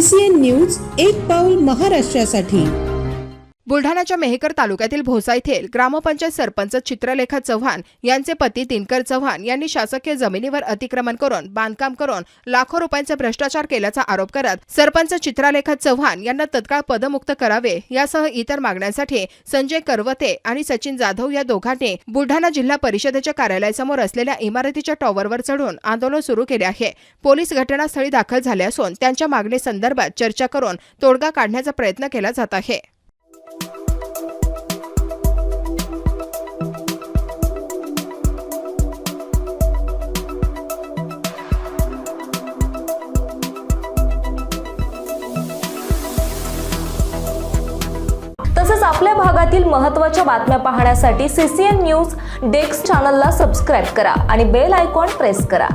CCN news, एक पाऊल महाराष्ट्रासाठी। बुलढाण्याच्या मेहकर तालुक्यातील भोसा येथील ग्रामपंचायत सरपंच चित्रलेखा चव्हाण यांचे पती दिनकर चव्हाण यांनी शासकीय जमिनीवर अतिक्रमण करून बांधकाम करून लाखो रुपयांचे भ्रष्टाचार केल्याचा आरोप करत सरपंच चित्रलेखा चव्हाण यांना तत्काळ पदमुक्त करावे यासह इतर मागण्यांसाठी संजय करवते आणि सचिन जाधव या दोघांनी बुलढाणा जिल्हा परिषदेच्या कार्यालयासमोर असलेल्या इमारतीच्या टॉवरवर चढून आंदोलन सुरू केले आहे। पोलीस घटनास्थळी दाखल झाले असून त्यांच्या मागणीसंदर्भात चर्चा करून तोडगा काढण्याचा प्रयत्न केला जात आहे। तसेच आपल्या भागातील महत्त्वाच्या बातम्या पाहण्यासाठी CCN न्यूज डेस्क चॅनलला सबस्क्राइब करा आणि बेल आयकॉन प्रेस करा।